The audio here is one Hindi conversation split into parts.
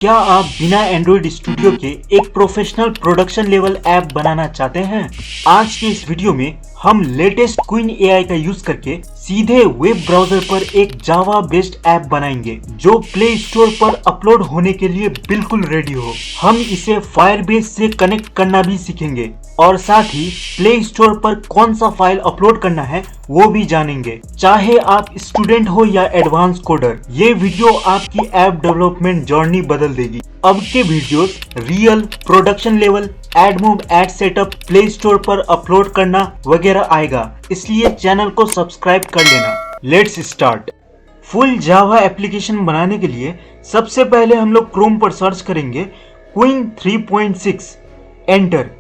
क्या आप बिना एंड्रॉइड स्टूडियो के एक प्रोफेशनल प्रोडक्शन लेवल ऐप बनाना चाहते हैं? आज के इस वीडियो में हम लेटेस्ट क्वीन एआई का यूज करके सीधे वेब ब्राउजर पर एक जावा बेस्ड ऐप बनाएंगे जो प्ले स्टोर पर अपलोड होने के लिए बिल्कुल रेडी हो। हम इसे फायरबेस से कनेक्ट करना भी सीखेंगे और साथ ही प्ले स्टोर पर कौन सा फाइल अपलोड करना है वो भी जानेंगे। चाहे आप स्टूडेंट हो या एडवांस कोडर, ये वीडियो आपकी ऐप डेवलपमेंट जर्नी बदल देगी। अब के videos real production level AdMob, ad setup, Play Store पर अपलोड करना वगैरह आएगा, इसलिए चैनल को सब्सक्राइब कर लेना। Let's start. Full Java application बनाने के लिए सबसे पहले हम लोग क्रोम पर सर्च करेंगे क्वीन 3.6, एंटर।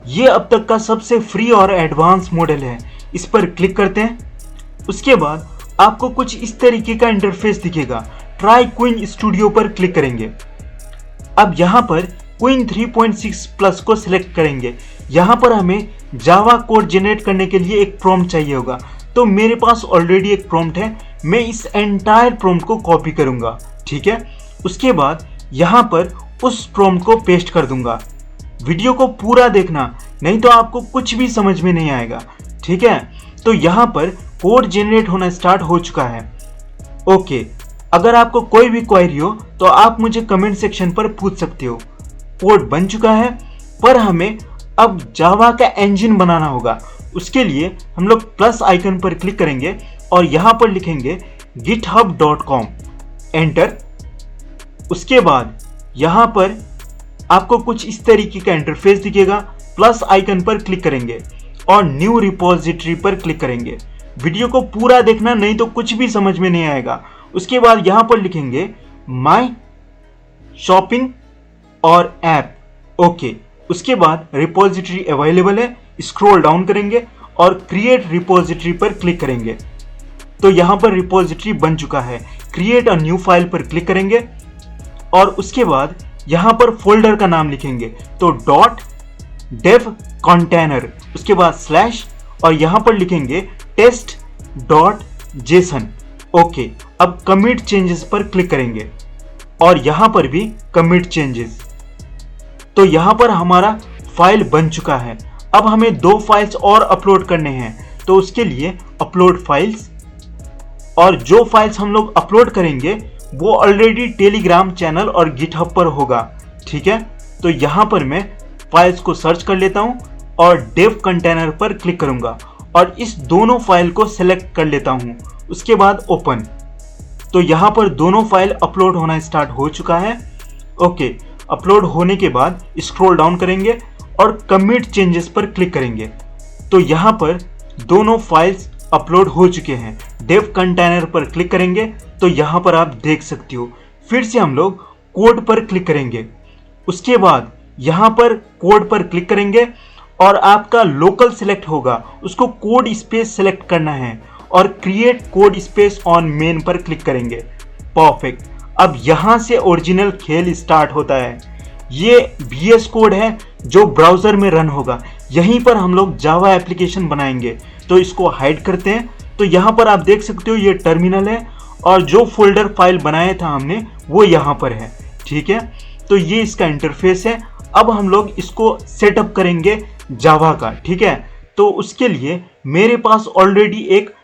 ये अब तक का सबसे फ्री और एडवांस मॉडल है, इस पर क्लिक करते हैं। उसके बाद आपको कुछ इस तरीके का इंटरफेस दिखेगा। ट्राई क्वीन स्टूडियो पर क्लिक करेंगे। अब यहाँ पर क्वीन 3.6 प्लस को सिलेक्ट करेंगे। यहाँ पर हमें जावा कोड जनरेट करने के लिए एक प्रॉम्प्ट चाहिए होगा, तो मेरे पास ऑलरेडी एक प्रॉम्प्ट है। मैं इस एंटायर प्रॉम्प्ट को कॉपी करूंगा, ठीक है। उसके बाद यहाँ पर उस प्रॉम्प्ट को पेस्ट कर दूंगा। वीडियो को पूरा देखना, नहीं तो आपको कुछ भी समझ में नहीं आएगा, ठीक है। तो यहाँ पर कोड जनरेट होना स्टार्ट हो चुका है। ओके, अगर आपको कोई भी क्वेरी हो तो आप मुझे कमेंट सेक्शन पर पूछ सकते हो। कोड बन चुका है, पर हमें अब जावा का इंजन बनाना होगा। उसके लिए हम लोग प्लस आइकन पर क्लिक करेंगे और यहाँ पर लिखेंगे github.com, एंटर। उसके बाद यहाँ पर आपको कुछ इस तरीके का इंटरफेस दिखेगा। प्लस आइकन पर क्लिक करेंगे और न्यू रिपोजिटरी पर क्लिक करेंगे। वीडियो को पूरा देखना, नहीं तो कुछ भी समझ में नहीं आएगा। उसके बाद यहाँ पर लिखेंगे माई शॉपिंग और ऐप, ओके। उसके बाद रिपोजिटरी अवेलेबल है, स्क्रॉल डाउन करेंगे और क्रिएट रिपोजिटरी पर क्लिक करेंगे। तो यहाँ पर रिपोजिटरी बन चुका है। क्रिएट अ न्यू फाइल पर क्लिक करेंगे और उसके बाद यहाँ पर फोल्डर का नाम लिखेंगे, तो .dev container, उसके बाद स्लैश और यहाँ पर लिखेंगे test.json, ओके। अब कमिट चेंजेस पर क्लिक करेंगे और यहाँ पर भी कमिट चेंजेस। तो यहाँ पर हमारा फाइल बन चुका है। अब हमें 2 फाइल्स और अपलोड करने हैं, तो उसके लिए अपलोड फाइल्स, और जो फाइल्स हम लोग अपलोड करेंगे वो ऑलरेडी टेलीग्राम चैनल और गिटहब पर होगा, ठीक है। तो यहाँ पर मैं फाइल्स को सर्च कर लेता हूँ और डेव कंटेनर पर क्लिक करूंगा और इस दोनों फाइल को सेलेक्ट कर लेता हूँ। उसके बाद ओपन। तो यहाँ पर दोनों फाइल अपलोड होना स्टार्ट हो चुका है, ओके। अपलोड होने के बाद स्क्रॉल डाउन करेंगे और कमिट चेंजेस पर क्लिक करेंगे। तो यहाँ पर दोनों फाइल्स अपलोड हो चुके हैं। डेव कंटेनर पर क्लिक करेंगे तो यहाँ पर आप देख सकते हो। फिर से हम लोग कोड पर क्लिक करेंगे। उसके बाद यहाँ पर कोड पर क्लिक करेंगे और आपका लोकल सिलेक्ट होगा, उसको कोड स्पेस सेलेक्ट करना है और create code space on main पर क्लिक करेंगे। परफेक्ट। अब यहाँ से ओरिजिनल खेल स्टार्ट होता है। ये VS कोड है जो ब्राउजर में रन होगा। यहीं पर हम लोग जावा एप्लीकेशन बनाएंगे, तो इसको हाइड करते हैं। तो यहाँ पर आप देख सकते हो ये टर्मिनल है और जो फोल्डर फाइल बनाया था हमने वो यहाँ पर है, ठीक है। तो ये इसका इंटरफेस है। अब हम लोग इसको सेटअप करेंगे जावा का, ठीक है। तो उसके लिए मेरे पास ऑलरेडी एक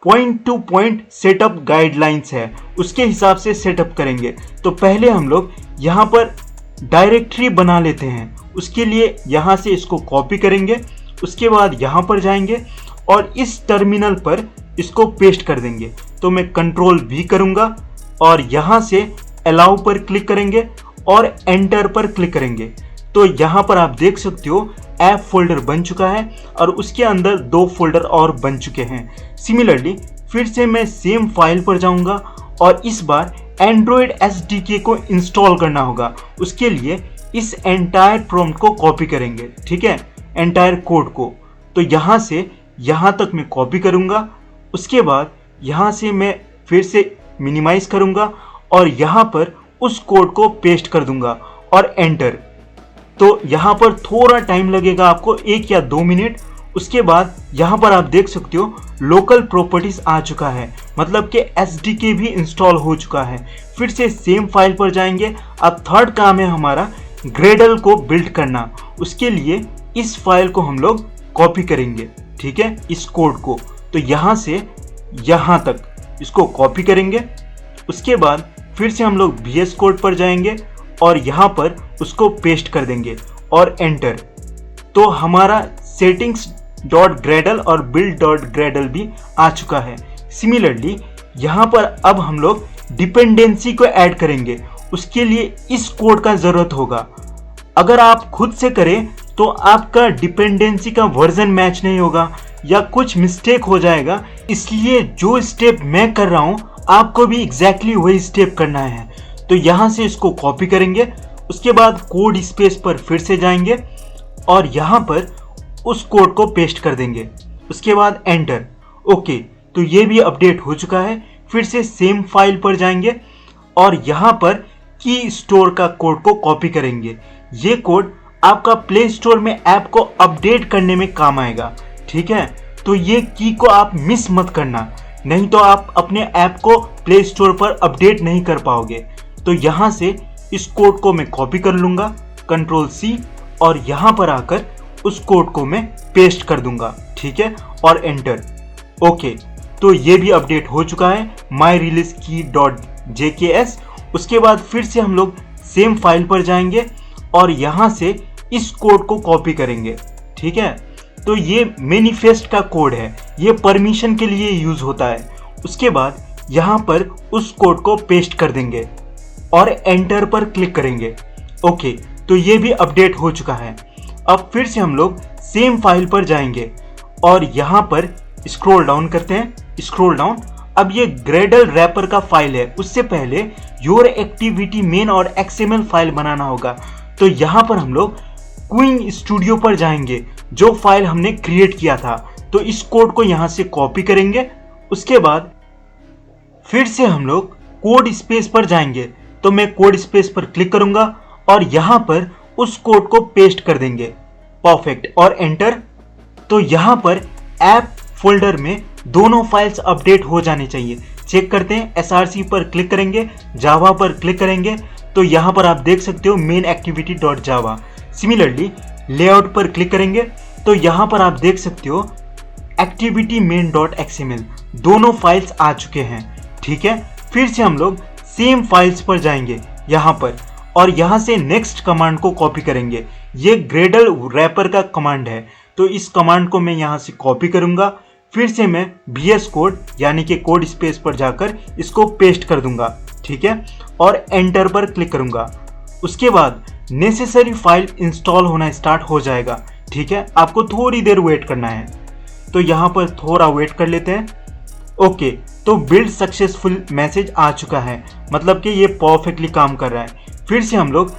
point two point setup guidelines है, उसके हिसाब से सेटअप करेंगे। तो पहले हम लोग यहाँ पर डायरेक्टरी बना लेते हैं। उसके लिए यहाँ से इसको कॉपी करेंगे। उसके बाद यहाँ पर जाएंगे और इस टर्मिनल पर इसको पेस्ट कर देंगे। तो मैं Ctrl+V करूँगा और यहाँ से अलाउ पर क्लिक करेंगे और एंटर पर क्लिक करेंगे। तो यहाँ पर आप देख सकते हो ऐप फोल्डर बन चुका है और उसके अंदर 2 फोल्डर और बन चुके हैं। सिमिलरली फिर से मैं सेम फाइल पर जाऊँगा और इस बार एंड्रॉयड SDK को इंस्टॉल करना होगा। उसके लिए इस एंटायर प्रॉम्प्ट को कॉपी करेंगे, ठीक है, एंटायर कोड को। तो यहाँ से यहाँ तक मैं कॉपी करूँगा। उसके बाद यहाँ से मैं फिर से मिनिमाइज करूँगा और यहाँ पर उस कोड को पेस्ट कर दूंगा और एंटर। तो यहाँ पर थोड़ा टाइम लगेगा आपको, 1 या 2 मिनट, उसके बाद यहाँ पर आप देख सकते हो लोकल प्रॉपर्टीज आ चुका है, मतलब कि SDK भी इंस्टॉल हो चुका है। फिर से सेम फाइल पर जाएंगे। अब थर्ड काम है हमारा ग्रेडल को बिल्ड करना। उसके लिए इस फाइल को हम लोग कॉपी करेंगे, ठीक है, इस कोड को। तो यहाँ से यहाँ तक इसको कॉपी करेंगे। उसके बाद फिर से हम लोग VS कोड पर जाएंगे और यहाँ पर उसको पेस्ट कर देंगे और एंटर। तो हमारा settings.gradle और build.gradle भी आ चुका है। सिमिलरली यहाँ पर अब हम लोग डिपेंडेंसी को ऐड करेंगे। उसके लिए इस कोड का जरूरत होगा। अगर आप खुद से करें तो आपका डिपेंडेंसी का वर्जन मैच नहीं होगा या कुछ मिस्टेक हो जाएगा। इसलिए जो स्टेप मैं कर रहा हूं आपको भी एग्जैक्टली वही स्टेप करना है। तो यहां से इसको कॉपी करेंगे। उसके बाद कोड स्पेस पर फिर से जाएंगे और यहां पर उस कोड को पेस्ट कर देंगे। उसके बाद एंटर। ओके, तो ये भी अपडेट हो चुका है। फिर से सेम फाइल पर जाएंगे और यहाँ पर की स्टोर का कोड को कॉपी करेंगे। ये कोड आपका प्ले स्टोर में ऐप को अपडेट करने में काम आएगा, ठीक है। तो ये की को आप मिस मत करना, नहीं तो आप अपने ऐप को प्ले स्टोर पर अपडेट नहीं कर पाओगे। तो यहाँ से इस कोड को मैं कॉपी कर लूँगा, Ctrl+C, और यहाँ पर आकर उस कोड को मैं पेस्ट कर दूंगा, ठीक है, और एंटर। ओके, तो ये भी अपडेट हो चुका है myreleasekey.jks। उसके बाद फिर से हम लोग सेम फाइल पर जाएंगे और यहाँ से इस कोड को कॉपी करेंगे, ठीक है। तो ये मैनिफेस्ट का कोड है, ये परमिशन के लिए यूज होता है। उसके बाद यहाँ पर उस कोड को पेस्ट कर देंगे और एंटर पर क्लिक करेंगे। ओके, तो ये भी अपडेट हो चुका है। अब फिर से हम लोग सेम फाइल पर जाएंगे और यहाँ पर स्क्रॉल डाउन करते हैं, स्क्रॉल डाउन। अब ये ग्रेडल रैपर का फाइल है। उससे पहले योर एक्टिविटी मेन और XML फाइल बनाना होगा। तो यहाँ पर हम लोग क्वीन स्टूडियो पर जाएंगे, जो फाइल हमने क्रिएट किया था। तो इस कोड को यहाँ से कॉपी करेंगे। उसके बाद फिर से हम लोग कोड स्पेस पर जाएंगे। तो मैं कोड स्पेस पर क्लिक करूंगा और यहाँ पर उस कोड को पेस्ट कर देंगे, परफेक्ट, और एंटर। तो यहाँ पर ऐप फोल्डर में दोनों फाइल्स अपडेट हो जाने चाहिए। चेक करते हैं। SRC पर क्लिक करेंगे, जावा पर क्लिक करेंगे। तो यहाँ पर आप देख सकते हो मेन एक्टिविटी डॉट जावा। सिमिलरली लेआउट पर क्लिक करेंगे तो यहाँ पर आप देख सकते हो एक्टिविटी मेन डॉट XML, दोनों फाइल्स आ चुके हैं, ठीक है। फिर से हम लोग सेम फाइल्स पर जाएंगे यहाँ पर और यहाँ से नेक्स्ट कमांड को कॉपी करेंगे। ये ग्रेडल रैपर का कमांड है, तो इस कमांड को मैं यहाँ से कॉपी करूंगा। फिर से मैं VS कोड यानी कि कोड स्पेस पर जाकर इसको पेस्ट कर दूंगा, ठीक है, और एंटर पर क्लिक करूंगा। उसके बाद नेसेसरी फाइल इंस्टॉल होना स्टार्ट हो जाएगा, ठीक है। आपको थोड़ी देर वेट करना है, तो यहाँ पर थोड़ा वेट कर लेते हैं। ओके, तो बिल्ड सक्सेसफुल मैसेज आ चुका है, मतलब कि ये परफेक्टली काम कर रहा है। फिर से हम लोग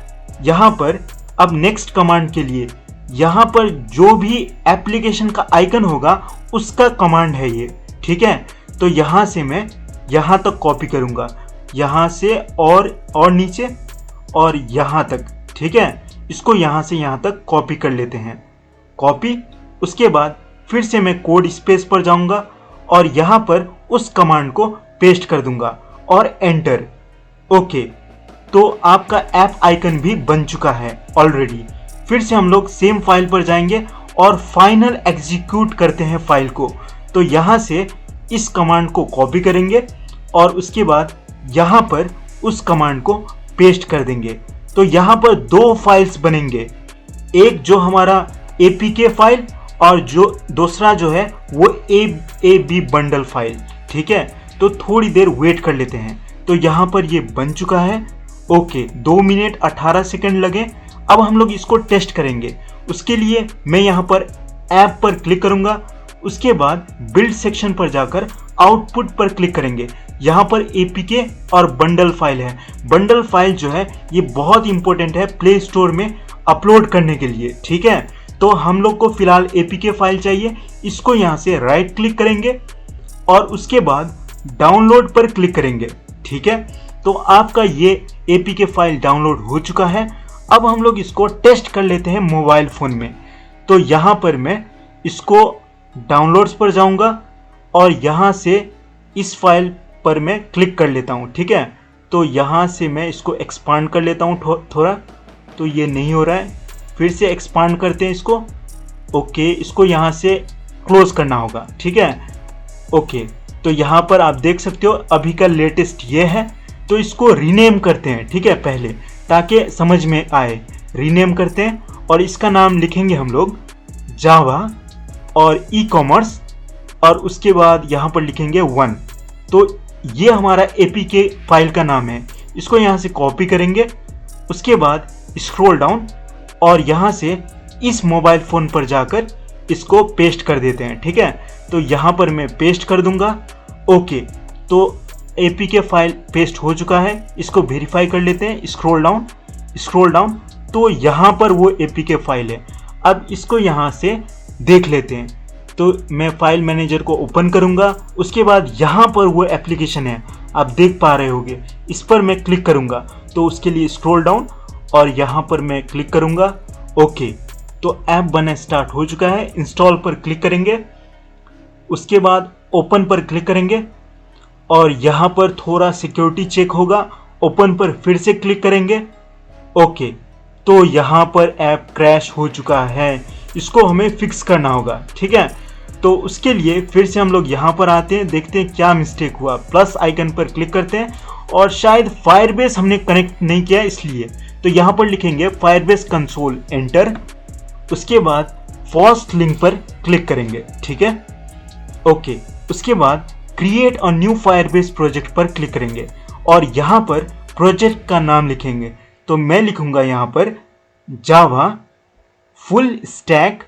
यहाँ पर अब नेक्स्ट कमांड के लिए यहाँ पर जो भी एप्लीकेशन का आइकन होगा उसका कमांड है ये, ठीक है। तो यहाँ से मैं यहाँ तक कॉपी करूँगा, यहाँ से और नीचे और यहाँ तक, ठीक है। इसको यहाँ से यहाँ तक कॉपी कर लेते हैं, कॉपी। उसके बाद फिर से मैं कोड स्पेस पर जाऊँगा और यहाँ पर उस कमांड को पेस्ट कर दूंगा और एंटर। ओके, तो आपका ऐप आइकन भी बन चुका है ऑलरेडी। फिर से हम लोग सेम फाइल पर जाएंगे और फाइनल एग्जीक्यूट करते हैं फाइल को। तो यहाँ से इस कमांड को कॉपी करेंगे और उसके बाद यहाँ पर उस कमांड को पेस्ट कर देंगे। तो यहाँ पर दो फाइल्स बनेंगे, एक जो हमारा APK फाइल और जो दूसरा जो है वो AAB बंडल फाइल, ठीक है। तो थोड़ी देर वेट कर लेते हैं। तो यहाँ पर ये बन चुका है। ओके, 2 मिनट 18 सेकंड लगे। अब हम लोग इसको टेस्ट करेंगे। उसके लिए मैं यहाँ पर ऐप पर क्लिक करूँगा। उसके बाद बिल्ड सेक्शन पर जाकर आउटपुट पर क्लिक करेंगे। यहाँ पर APK और बंडल फाइल है। बंडल फाइल जो है ये बहुत इंपॉर्टेंट है प्ले स्टोर में अपलोड करने के लिए, ठीक है। तो हम लोग को फिलहाल APK फाइल चाहिए। इसको यहाँ से राइट क्लिक करेंगे और उसके बाद डाउनलोड पर क्लिक करेंगे, ठीक है। तो आपका ये APK फाइल डाउनलोड हो चुका है। अब हम लोग इसको टेस्ट कर लेते हैं मोबाइल फ़ोन में। तो यहाँ पर मैं इसको डाउनलोड्स पर जाऊंगा और यहाँ से इस फाइल पर मैं क्लिक कर लेता हूँ। ठीक है, तो यहाँ से मैं इसको एक्सपांड कर लेता हूँ थोड़ा, तो ये नहीं हो रहा है, फिर से एक्सपांड करते हैं इसको। ओके, इसको यहाँ से क्लोज करना होगा। ठीक है, ओके, तो यहाँ पर आप देख सकते हो अभी का लेटेस्ट ये है। तो इसको रीनेम करते हैं, ठीक है, पहले ताकि समझ में आए। रीनेम करते हैं और इसका नाम लिखेंगे हम लोग जावा और ई कॉमर्स, और उसके बाद यहाँ पर लिखेंगे 1। तो ये हमारा एपीके फाइल का नाम है। इसको यहाँ से कॉपी करेंगे, उसके बाद स्क्रॉल डाउन और यहाँ से इस मोबाइल फ़ोन पर जाकर इसको पेस्ट कर देते हैं। ठीक है, तो यहाँ पर मैं पेस्ट कर दूंगा। ओके, तो एपीके फाइल पेस्ट हो चुका है। इसको वेरीफाई कर लेते हैं, स्क्रॉल डाउन, तो यहाँ पर वो एपीके फाइल है। अब इसको यहाँ से देख लेते हैं। तो मैं फाइल मैनेजर को ओपन करूँगा, उसके बाद यहाँ पर वो एप्लीकेशन है, आप देख पा रहे होंगे, इस पर मैं क्लिक करूँगा। तो उसके लिए स्क्रॉल डाउन और यहाँ पर मैं क्लिक करूँगा। ओके, तो ऐप बनना स्टार्ट हो चुका है। इंस्टॉल पर क्लिक करेंगे, उसके बाद ओपन पर क्लिक करेंगे और यहाँ पर थोड़ा सिक्योरिटी चेक होगा। ओपन पर फिर से क्लिक करेंगे। ओके, तो यहाँ पर ऐप क्रैश हो चुका है, इसको हमें फिक्स करना होगा। ठीक है, तो उसके लिए फिर से हम लोग यहाँ पर आते हैं, देखते हैं क्या मिस्टेक हुआ। प्लस आइकन पर क्लिक करते हैं और शायद फायरबेस हमने कनेक्ट नहीं किया इसलिए। तो यहाँ पर लिखेंगे फायरबेस कंसोल, एंटर, उसके बाद फर्स्ट लिंक पर क्लिक करेंगे। ठीक है, ओके, उसके बाद create a new Firebase project पर क्लिक करेंगे और यहाँ पर प्रोजेक्ट का नाम लिखेंगे। तो मैं लिखूंगा यहाँ पर जावा फुल स्टैक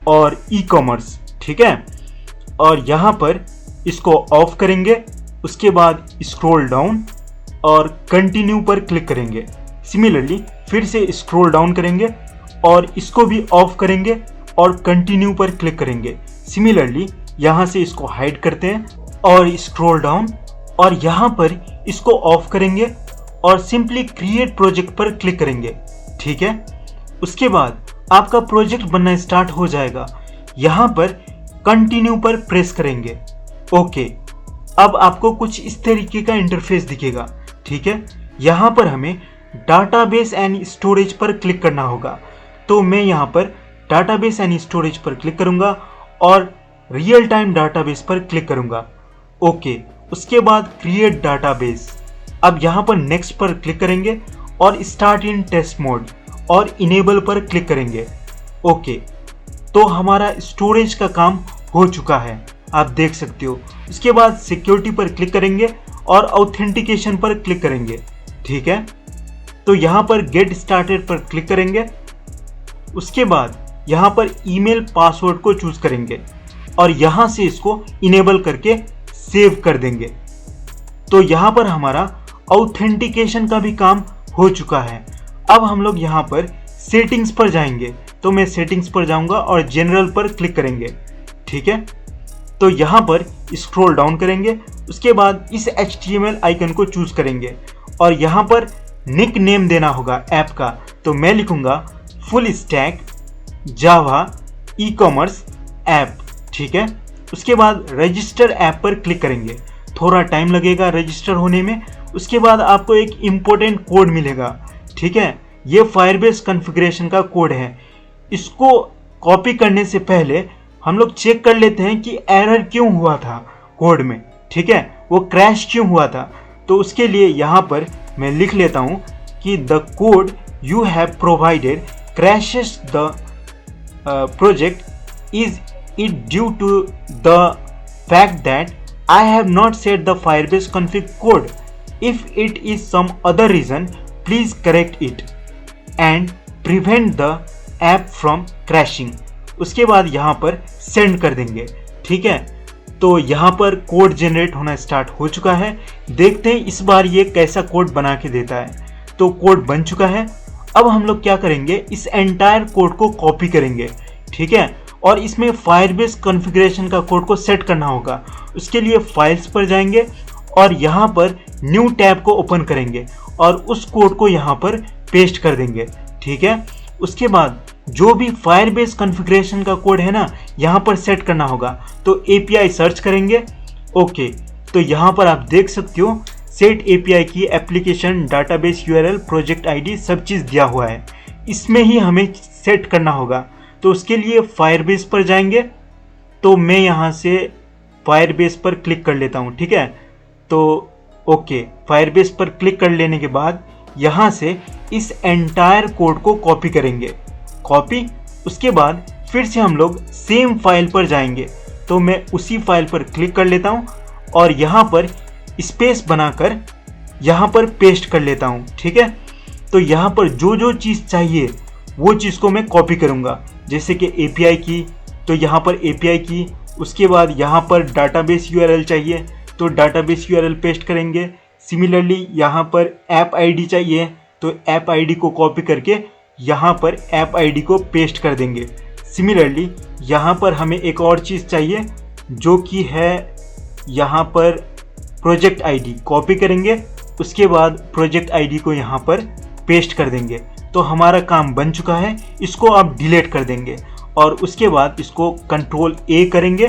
और ई कॉमर्स। ठीक है, और यहाँ पर इसको ऑफ करेंगे, उसके बाद स्क्रॉल डाउन और कंटिन्यू पर क्लिक करेंगे। सिमिलरली फिर से स्क्रॉल डाउन करेंगे और इसको भी ऑफ करेंगे और कंटिन्यू पर क्लिक करेंगे। सिमिलरली यहाँ से इसको हाइड करते हैं और स्क्रॉल डाउन और यहाँ पर इसको ऑफ करेंगे और सिंपली क्रिएट प्रोजेक्ट पर क्लिक करेंगे। ठीक है, उसके बाद आपका प्रोजेक्ट बनना स्टार्ट हो जाएगा। यहाँ पर कंटिन्यू पर प्रेस करेंगे। ओके, अब आपको कुछ इस तरीके का इंटरफेस दिखेगा। ठीक है, यहाँ पर हमें डाटाबेस एंड स्टोरेज पर क्लिक करना होगा। तो मैं यहाँ पर डाटाबेस एंड स्टोरेज पर क्लिक करूँगा और रियल टाइम डाटाबेस पर क्लिक करूँगा। ओके, उसके बाद क्रिएट डाटाबेस। अब यहाँ पर नेक्स्ट पर क्लिक करेंगे और स्टार्ट इन टेस्ट मोड और इनेबल पर क्लिक करेंगे। ओके, तो हमारा स्टोरेज का काम हो चुका है, आप देख सकते हो। उसके बाद सिक्योरिटी पर क्लिक करेंगे और ऑथेंटिकेशन पर क्लिक करेंगे। ठीक है, तो यहाँ पर गेट स्टार्टेड पर क्लिक करेंगे। उसके बाद यहाँ पर ईमेल पासवर्ड को चूज करेंगे और यहाँ से इसको इनेबल करके सेव कर देंगे। तो यहाँ पर हमारा ऑथेंटिकेशन का भी काम हो चुका है। अब हम लोग यहाँ पर सेटिंग्स पर जाएंगे। तो मैं सेटिंग्स पर जाऊंगा और जनरल पर क्लिक करेंगे। ठीक है, तो यहाँ पर स्क्रॉल डाउन करेंगे, उसके बाद इस HTML आइकन को चूज करेंगे और यहाँ पर निक नेम देना होगा ऐप का। तो मैं लिखूंगा full stack Java e commerce app. ठीक है, उसके बाद रजिस्टर ऐप पर क्लिक करेंगे। थोड़ा टाइम लगेगा रजिस्टर होने में। उसके बाद आपको एक इम्पोर्टेंट कोड मिलेगा। ठीक है, ये फायरबेस कॉन्फ़िगरेशन का कोड है। इसको कॉपी करने से पहले हम लोग चेक कर लेते हैं कि एरर क्यों हुआ था कोड में। ठीक है, वो क्रैश क्यों हुआ था। तो उसके लिए यहाँ पर मैं लिख लेता हूँ कि the code you have provided crashes the project is it due to the fact that I have not set the Firebase config code. If it is some other reason please correct it and prevent the app from crashing. उसके बाद यहाँ पर सेंड कर देंगे। ठीक है, तो यहाँ पर कोड जनरेट होना स्टार्ट हो चुका है। देखते हैं इस बार ये कैसा कोड बना के देता है। तो कोड बन चुका है। अब हम लोग क्या करेंगे, इस एंटायर कोड को कॉपी करेंगे। ठीक है, और इसमें फायरबेस कॉन्फ़िगरेशन का कोड को सेट करना होगा। उसके लिए फाइल्स पर जाएंगे और यहाँ पर न्यू टैब को ओपन करेंगे और उस कोड को यहाँ पर पेस्ट कर देंगे। ठीक है, उसके बाद जो भी फायरबेस कॉन्फ़िगरेशन का कोड है ना, यहाँ पर सेट करना होगा। तो API सर्च करेंगे। ओके, तो यहाँ पर आप देख सकते हो सेट API की application database URL project ID सब चीज़ दिया हुआ है, इसमें ही हमें सेट करना होगा। तो उसके लिए फायरबेस पर जाएंगे। तो मैं यहाँ से फायरबेस पर क्लिक कर लेता हूँ, ठीक है। तो ओके, फायरबेस पर क्लिक कर लेने के बाद यहाँ से इस एंटायर कोड को कॉपी करेंगे। कॉपी, उसके बाद फिर से हम लोग सेम फाइल पर जाएंगे। तो मैं उसी फाइल पर क्लिक कर लेता हूँ और यहाँ पर स्पेस बनाकर यहाँ पर पेस्ट कर लेता हूँ, ठीक है। तो यहाँ पर जो जो चीज़ चाहिए वो चीज़ को मैं कॉपी करूँगा, जैसे कि API की, तो यहाँ पर API की, उसके बाद यहाँ पर डाटाबेस URL चाहिए तो डाटाबेस URL पेस्ट करेंगे। सिमिलरली यहाँ पर ऐप ID चाहिए तो ऐप ID को कॉपी करके यहाँ पर ऐप ID को पेस्ट कर देंगे। सिमिलरली यहाँ पर हमें एक और चीज़ चाहिए जो कि है यहाँ पर प्रोजेक्ट ID, कॉपी करेंगे, उसके बाद प्रोजेक्ट ID को यहाँ पर पेस्ट कर देंगे। तो हमारा काम बन चुका है। इसको आप डिलीट कर देंगे और उसके बाद इसको कंट्रोल A करेंगे,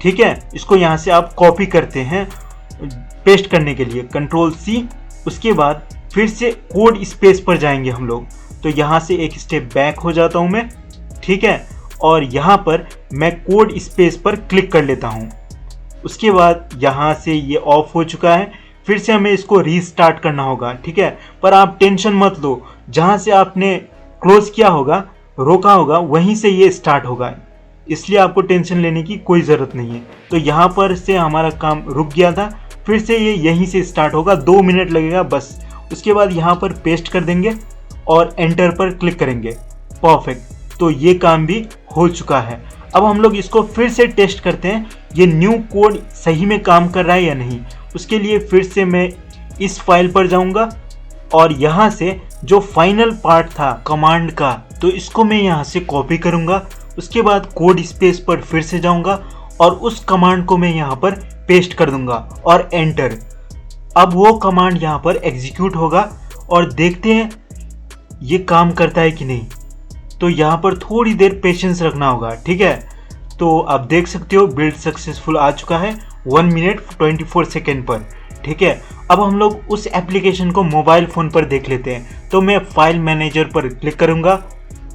ठीक है। इसको यहाँ से आप कॉपी करते हैं पेस्ट करने के लिए, कंट्रोल C। उसके बाद फिर से कोड स्पेस पर जाएंगे हम लोग। तो यहाँ से एक स्टेप बैक हो जाता हूँ मैं, ठीक है, और यहाँ पर मैं कोड स्पेस पर क्लिक कर लेता हूँ। उसके बाद यहाँ से ये ऑफ हो चुका है। फिर से हमें इसको रीस्टार्ट करना होगा, ठीक है। पर आप टेंशन मत लो, जहाँ से आपने क्लोज किया होगा, रोका होगा, वहीं से ये स्टार्ट होगा, इसलिए आपको टेंशन लेने की कोई ज़रूरत नहीं है। तो यहाँ पर से हमारा काम रुक गया था, फिर से ये यहीं से स्टार्ट होगा, 2 मिनट लगेगा बस। उसके बाद यहाँ पर पेस्ट कर देंगे और एंटर पर क्लिक करेंगे। परफेक्ट, तो ये काम भी हो चुका है। अब हम लोग इसको फिर से टेस्ट करते हैं ये न्यू कोड सही में काम कर रहा है या नहीं। उसके लिए फिर से मैं इस फाइल पर जाऊंगा और यहाँ से जो फाइनल पार्ट था कमांड का, तो इसको मैं यहाँ से कॉपी करूँगा। उसके बाद कोड स्पेस पर फिर से जाऊँगा और उस कमांड को मैं यहाँ पर पेस्ट कर दूँगा और एंटर। अब वो कमांड यहाँ पर एग्जीक्यूट होगा और देखते हैं ये काम करता है कि नहीं। तो यहाँ पर थोड़ी देर पेशेंस रखना होगा, ठीक है। तो आप देख सकते हो बिल्ड सक्सेसफुल आ चुका है 1 मिनट 24 सेकेंड पर, ठीक है। अब हम लोग उस एप्लीकेशन को मोबाइल फ़ोन पर देख लेते हैं। तो मैं फाइल मैनेजर पर क्लिक करूँगा।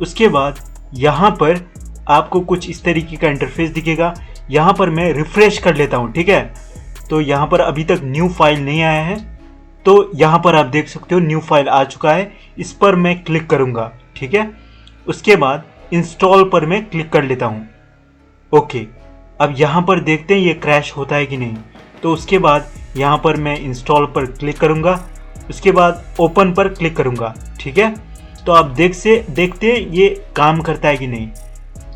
उसके बाद यहाँ पर आपको कुछ इस तरीके का इंटरफेस दिखेगा। यहाँ पर मैं रिफ्रेश कर लेता हूँ, ठीक है। तो यहाँ पर अभी तक न्यू फाइल नहीं आया है, तो यहाँ पर आप देख सकते हो न्यू फाइल आ चुका है। इस पर मैं क्लिक करूँगा, ठीक है। उसके बाद इंस्टॉल पर मैं क्लिक कर लेता हूँ। ओके, अब यहाँ पर देखते हैं ये क्रैश होता है कि नहीं। तो उसके बाद यहाँ पर मैं इंस्टॉल पर क्लिक करूँगा। उसके बाद ओपन पर क्लिक करूँगा, ठीक है। तो आप देखते हैं ये काम करता है कि नहीं।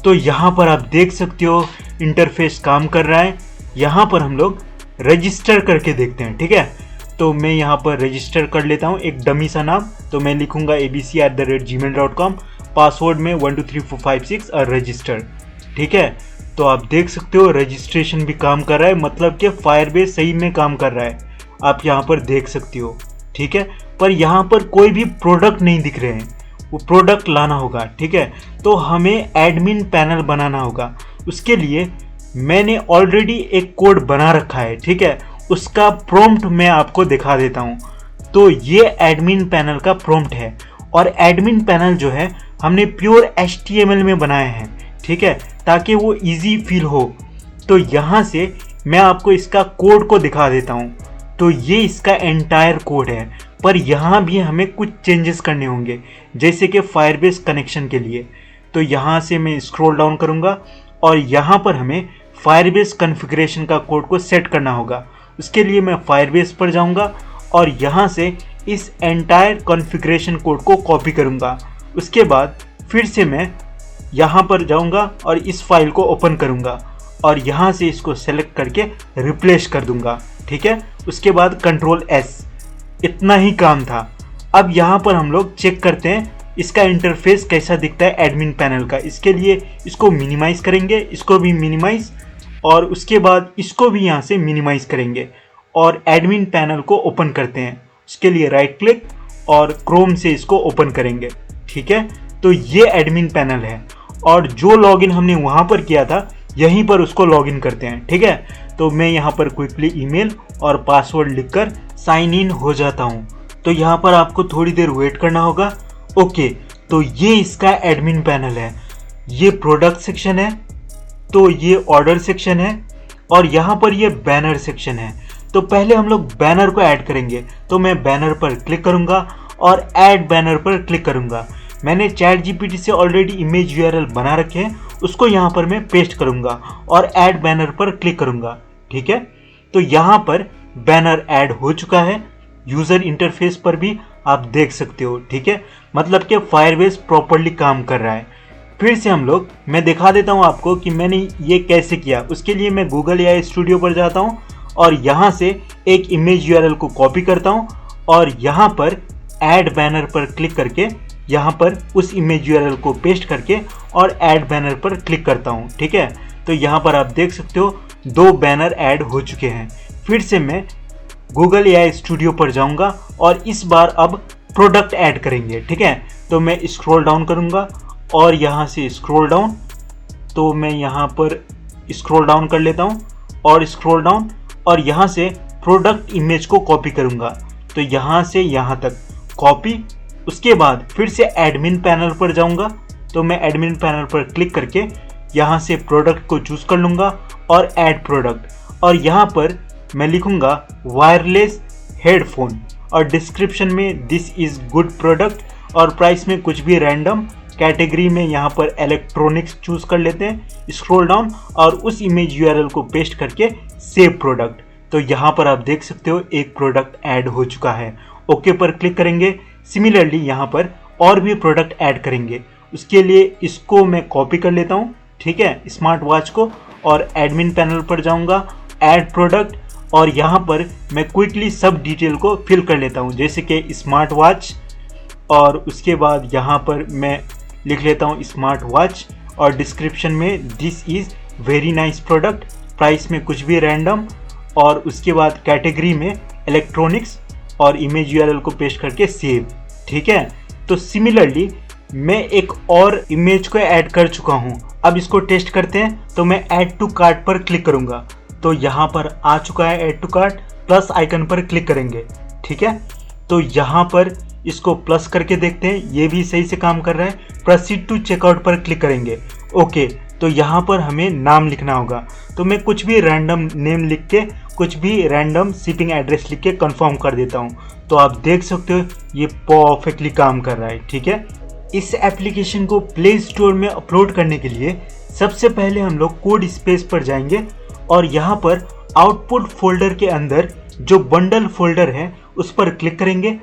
तो यहाँ पर आप देख सकते हो इंटरफेस काम कर रहा है। यहाँ पर हम लोग रजिस्टर करके देखते हैं, ठीक है। तो मैं यहाँ पर रजिस्टर कर लेता हूँ एक डमी सा नाम। तो मैं लिखूँगा abc@gmail.com, पासवर्ड में 123456 और रजिस्टर, ठीक है। तो आप देख सकते हो रजिस्ट्रेशन भी काम कर रहा है, मतलब कि फायरबेस सही में काम कर रहा है। आप यहाँ पर देख सकते हो, ठीक है। पर यहाँ पर कोई भी प्रोडक्ट नहीं दिख रहे हैं, वो प्रोडक्ट लाना होगा, ठीक है। तो हमें एडमिन पैनल बनाना होगा। उसके लिए मैंने ऑलरेडी एक कोड बना रखा है, ठीक है। उसका प्रॉम्प्ट मैं आपको दिखा देता हूँ। तो ये एडमिन पैनल का प्रॉम्प्ट है और एडमिन पैनल जो है हमने प्योर HTML में बनाया है, ठीक है, ताकि वो इजी फील हो। तो यहाँ से मैं आपको इसका कोड को दिखा देता हूँ। तो ये इसका एंटायर कोड है, पर यहाँ भी हमें कुछ चेंजेस करने होंगे, जैसे कि फायरबेस कनेक्शन के लिए। तो यहाँ से मैं स्क्रॉल डाउन करूँगा और यहाँ पर हमें फायरबेस कॉन्फ़िगरेशन का कोड को सेट करना होगा। उसके लिए मैं फायरबेस पर जाऊँगा और यहाँ से इस एंटायर कॉन्फ़िगरेशन कोड को कॉपी करूँगा। उसके बाद फिर से मैं यहाँ पर जाऊँगा और इस फाइल को ओपन करूँगा और यहाँ से इसको सेलेक्ट करके रिप्लेस कर दूँगा, ठीक है। उसके बाद कंट्रोल S। इतना ही काम था। अब यहाँ पर हम लोग चेक करते हैं इसका इंटरफेस कैसा दिखता है एडमिन पैनल का। इसके लिए इसको मिनिमाइज़ करेंगे, इसको भी मिनिमाइज़, और उसके बाद इसको भी यहाँ से मिनिमाइज़ करेंगे और एडमिन पैनल को ओपन करते हैं। उसके लिए राइट क्लिक और क्रोम से इसको ओपन करेंगे, ठीक है। तो ये एडमिन पैनल है और जो लॉगिन हमने वहां पर किया था यहीं पर उसको लॉगिन करते हैं। ठीक है, तो मैं यहाँ पर क्विकली ईमेल और पासवर्ड लिखकर साइन इन हो जाता हूँ। तो यहाँ पर आपको थोड़ी देर वेट करना होगा। ओके, तो ये इसका एडमिन पैनल है, ये प्रोडक्ट सेक्शन है, तो ये ऑर्डर सेक्शन है और यहाँ पर ये बैनर सेक्शन है। तो पहले हम लोग बैनर को ऐड करेंगे, तो मैं बैनर पर क्लिक करूंगा और ऐड बैनर पर क्लिक करूंगा। मैंने चैट जीपीटी से ऑलरेडी इमेज यूआरएल बना रखे हैं, उसको यहाँ पर मैं पेस्ट करूंगा और ऐड बैनर पर क्लिक करूंगा। ठीक है, तो यहाँ पर बैनर ऐड हो चुका है। यूजर इंटरफेस पर भी आप देख सकते हो। ठीक है, मतलब कि फायरबेस प्रॉपरली काम कर रहा है। फिर से हम लोग, मैं दिखा देता हूँ आपको कि मैंने ये कैसे किया। उसके लिए मैं गूगल एआई स्टूडियो पर जाता हूँ और यहाँ से एक इमेज यूआरएल को कॉपी करता हूँ और यहाँ पर ऐड बैनर पर क्लिक करके यहाँ पर उस इमेज यूआरएल को पेस्ट करके और ऐड बैनर पर क्लिक करता हूँ। ठीक है, तो यहाँ पर आप देख सकते हो 2 बैनर ऐड हो चुके हैं। फिर से मैं गूगल एआई स्टूडियो पर जाऊँगा और इस बार अब प्रोडक्ट ऐड करेंगे। ठीक है, तो मैं स्क्रॉल डाउन करूँगा और यहाँ से स्क्रॉल डाउन, तो मैं यहाँ पर स्क्रॉल डाउन कर लेता हूँ और स्क्रॉल डाउन और यहाँ से प्रोडक्ट इमेज को कॉपी करूँगा। तो यहाँ से यहाँ तक कॉपी। उसके बाद फिर से एडमिन पैनल पर जाऊँगा, तो मैं एडमिन पैनल पर क्लिक करके यहाँ से प्रोडक्ट को चूज़ कर लूँगा और ऐड प्रोडक्ट, और यहाँ पर मैं लिखूँगा वायरलेस हेडफोन और डिस्क्रिप्शन में दिस इज़ गुड प्रोडक्ट और प्राइस में कुछ भी रैंडम, कैटेगरी में यहाँ पर इलेक्ट्रॉनिक्स चूज़ कर लेते हैं। स्क्रॉल डाउन और उस इमेज यूआरएल को पेस्ट करके सेव प्रोडक्ट। तो यहाँ पर आप देख सकते हो एक प्रोडक्ट ऐड हो चुका है। ओके पर क्लिक करेंगे। सिमिलरली यहाँ पर और भी प्रोडक्ट ऐड करेंगे। उसके लिए इसको मैं कॉपी कर लेता हूँ। ठीक है, स्मार्ट वॉच को, और एडमिन पैनल पर जाऊँगा, ऐड प्रोडक्ट, और यहाँ पर मैं क्विकली सब डिटेल को फिल कर लेता हूँ, जैसे कि स्मार्ट वॉच, और उसके बाद यहाँ पर मैं लिख लेता हूँ स्मार्ट वॉच और डिस्क्रिप्शन में this is very nice product, price में कुछ भी रैंडम, और उसके बाद कैटेगरी में इलेक्ट्रॉनिक्स और इमेज यूआरएल को पेस्ट करके सेव। ठीक है, तो सिमिलरली मैं एक और इमेज को ऐड कर चुका हूँ। अब इसको टेस्ट करते हैं। तो मैं ऐड टू कार्ट पर क्लिक करूँगा, तो यहाँ पर आ चुका है add to cart. Plus icon पर क्लिक करेंगे। ठीक है, तो यहाँ पर इसको प्लस करके देखते हैं, ये भी सही से काम कर रहा है। प्रोसीड टू चेकआउट पर क्लिक करेंगे। ओके, तो यहाँ पर हमें नाम लिखना होगा, तो मैं कुछ भी रैंडम नेम लिख के, कुछ भी रैंडम शिपिंग एड्रेस लिख के कंफर्म कर देता हूँ। तो आप देख सकते हो ये परफेक्टली काम कर रहा है। ठीक है, इस एप्लीकेशन को प्ले स्टोर में अपलोड करने के लिए सबसे पहले हम लोग कोड स्पेस पर जाएंगे और यहाँ पर आउटपुट फोल्डर के अंदर जो बंडल फोल्डर है उस पर क्लिक करेंगे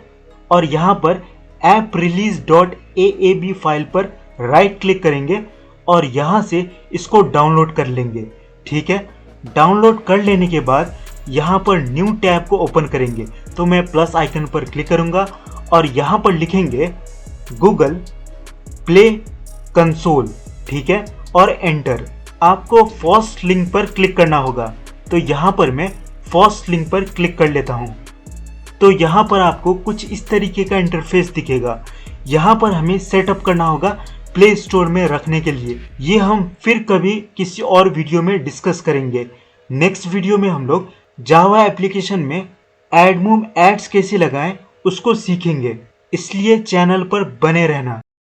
और यहाँ पर ऐप रिलीज .aab फाइल पर राइट क्लिक करेंगे और यहाँ से इसको डाउनलोड कर लेंगे। ठीक है, डाउनलोड कर लेने के बाद यहाँ पर न्यू टैब को ओपन करेंगे, तो मैं प्लस आइकन पर क्लिक करूँगा और यहाँ पर लिखेंगे गूगल प्ले कंसोल। ठीक है, और एंटर। आपको फर्स्ट लिंक पर क्लिक करना होगा, तो यहाँ पर मैं फर्स्ट लिंक पर क्लिक कर लेता हूँ। तो यहाँ पर आपको कुछ इस तरीके का इंटरफेस दिखेगा। यहाँ पर हमें सेटअप करना होगा प्ले स्टोर में रखने के लिए। ये हम फिर कभी किसी और वीडियो में डिस्कस करेंगे। नेक्स्ट वीडियो में हम लोग जावा एप्लीकेशन में एडमूव एड्स कैसे लगाएं उसको सीखेंगे, इसलिए चैनल पर बने रहना।